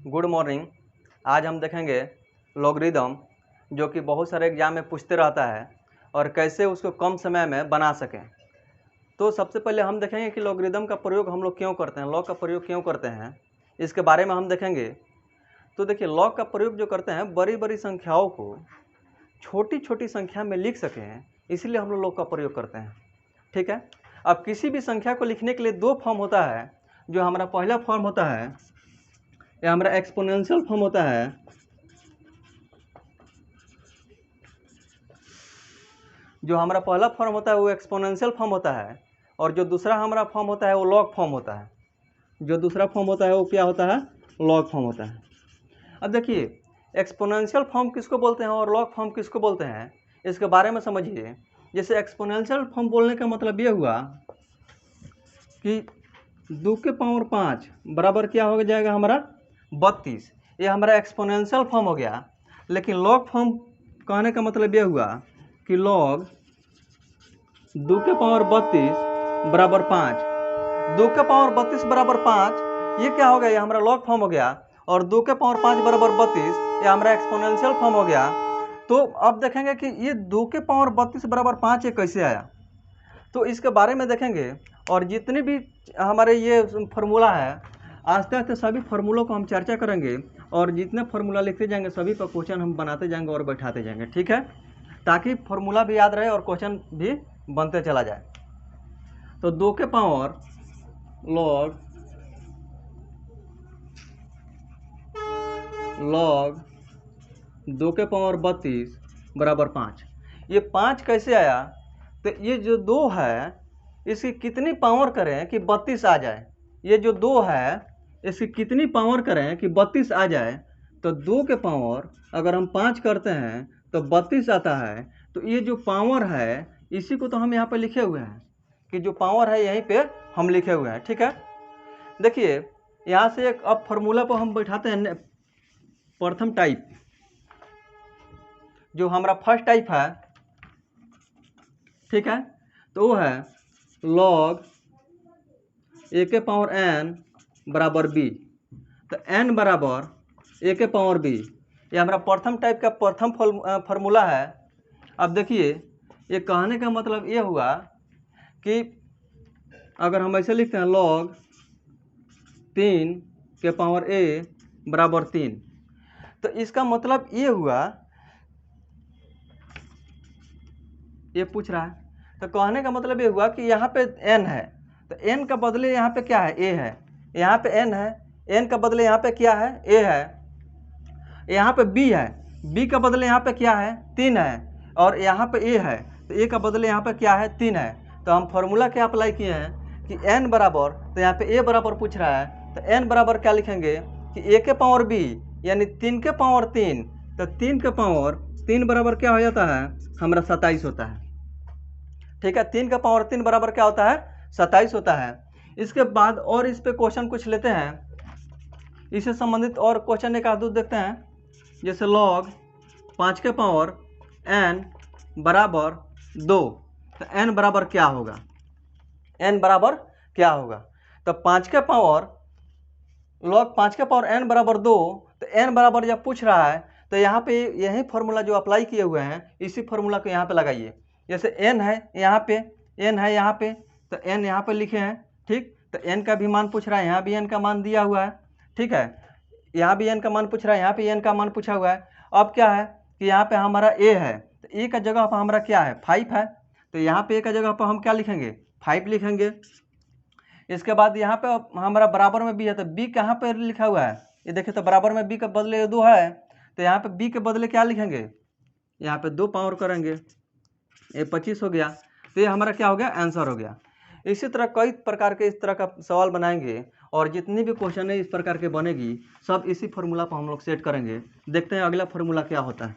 Good morning. आज हम देखेंगे लॉगरिदम, जो कि बहुत सारे एग्जाम में पूछते रहता है और कैसे उसको कम समय में बना सकें। तो सबसे पहले हम देखेंगे कि लॉगरिदम का प्रयोग हम लोग क्यों करते हैं, लॉग का प्रयोग क्यों करते हैं, इसके बारे में हम देखेंगे। तो देखिए, लॉग का प्रयोग जो करते हैं बड़ी बड़ी संख्याओं को छोटी छोटी संख्या में लिख सकें, इसलिए हम लोग लॉग का प्रयोग करते हैं। ठीक है। अब किसी भी संख्या को लिखने के लिए दो फॉर्म होता है। जो हमारा पहला फॉर्म होता है यह हमारा एक्सपोनेंशियल फॉर्म होता है, जो हमारा पहला फॉर्म होता है वो एक्सपोनेंशियल फॉर्म होता है, और जो दूसरा हमारा फॉर्म होता है वो लॉग फॉर्म होता है। जो दूसरा फॉर्म होता है वो क्या होता है, लॉग फॉर्म होता है। अब देखिए, एक्सपोनेंशियल फॉर्म किसको बोलते हैं और लॉग फॉर्म किसको बोलते हैं, इसके बारे में समझिए। जैसे एक्सपोनेंशियल फॉर्म बोलने का मतलब ये हुआ कि 2 के पावर 5 बराबर क्या हो जाएगा हमारा 32। ये हमारा एक्सपोनेंशियल फॉर्म हो गया। लेकिन लॉग फॉर्म कहने का मतलब ये हुआ कि लॉग 2 के पावर 32 बराबर 5। 2 के पावर 32 बराबर 5 ये क्या हो गया, ये हमारा लॉग फॉर्म हो गया। और 2 के पावर 5 बराबर 32 ये हमारा एक्सपोनेंशियल फॉर्म हो गया। तो अब देखेंगे कि ये 2 के पावर 32 बराबर 5 ये कैसे आया, तो इसके बारे में देखेंगे। और जितने भी हमारे ये फार्मूला है, आस्ते आस्ते सभी फार्मूलों को हम चर्चा करेंगे, और जितने फार्मूला लिखते जाएंगे सभी पर क्वेश्चन हम बनाते जाएंगे और बैठाते जाएंगे। ठीक है, ताकि फार्मूला भी याद रहे और क्वेश्चन भी बनते चला जाए। तो 2 के पावर लॉग 2 के पावर 32 बराबर 5। ये 5 कैसे आया, तो ये जो 2 है इसकी कितनी पावर करें कि 32 आ जाए। ये जो 2 है इसकी कितनी पावर करें कि 32 आ जाए। तो 2 के पावर अगर हम 5 करते हैं तो 32 आता है। तो ये जो पावर है इसी को तो हम यहाँ पे लिखे हुए हैं, कि जो पावर है यहीं पे हम लिखे हुए हैं। ठीक है। देखिए, यहाँ से एक अब फार्मूला पर हम बैठाते हैं प्रथम टाइप, जो हमारा फर्स्ट टाइप है। ठीक है, तो वो है लॉग ए के पावर n बराबर b। तो n बराबर ए के पावर b, ये हमारा प्रथम टाइप का प्रथम फार्मूला है। अब देखिए, ये कहने का मतलब ये हुआ कि अगर हम ऐसे लिखते हैं लॉग 3 के पावर a बराबर 3, तो इसका मतलब ये हुआ, ये पूछ रहा है, तो कहने का मतलब ये हुआ कि यहाँ पे n है, तो n का बदले यहाँ पे क्या है, a है। यहाँ पे n है, n का बदले यहाँ पे क्या है, a है। यहाँ पे b है, b का बदले यहाँ पे क्या है, 3 है। और यहाँ पे a है, तो a का बदले यहाँ पे क्या है, 3 है। तो हम फॉर्मूला क्या अप्लाई किए हैं कि n बराबर, तो यहाँ पे a बराबर पूछ रहा है, तो n बराबर क्या लिखेंगे कि a के पावर b यानी 3 के पावर 3। तो 3 के पावर 3 बराबर क्या हो जाता है हमारा 27 होता है। ठीक है, 3 का पावर 3 बराबर क्या होता है, 27 होता है। इसके बाद और इस पे क्वेश्चन कुछ लेते हैं, इससे संबंधित और क्वेश्चन एक आध देखते हैं। जैसे लॉग 5 के पावर n बराबर 2, तो n बराबर क्या होगा, n बराबर क्या होगा। तो 5 के पावर लॉग 5 के पावर n बराबर 2, तो n बराबर जब पूछ रहा है तो यहाँ पे यही फार्मूला जो अप्लाई किए हुए हैं इसी फार्मूला को यहाँ पे लगाइए। जैसे n है यहाँ पे, n है यहाँ पे, तो n यहाँ पे लिखे हैं। ठीक, तो n का भी मान पूछ रहा है, यहाँ भी n का मान दिया हुआ है। ठीक है, यहाँ भी n का मान पूछ रहा है, यहाँ पे n का मान पूछा हुआ है। अब क्या है कि यहाँ पे हमारा a है, तो a का जगह पर हमारा क्या है, 5 है। तो यहाँ पे a का जगह पर हम क्या लिखेंगे, 5 लिखेंगे। इसके बाद यहाँ पे हमारा बराबर में b है, तो b कहाँ पे लिखा हुआ है, ये देखिए, तो बराबर में b के बदले 2 है, तो यहाँ पे b के बदले क्या लिखेंगे, यहाँ पे 2 पावर करेंगे, ये 25 हो गया। तो ये हमारा क्या हो गया, आंसर हो गया। इसी तरह कई प्रकार के इस तरह का सवाल बनाएंगे, और जितनी भी क्वेश्चन है इस प्रकार के बनेगी सब इसी फार्मूला पर हम लोग सेट करेंगे। देखते हैं अगला फार्मूला क्या होता है।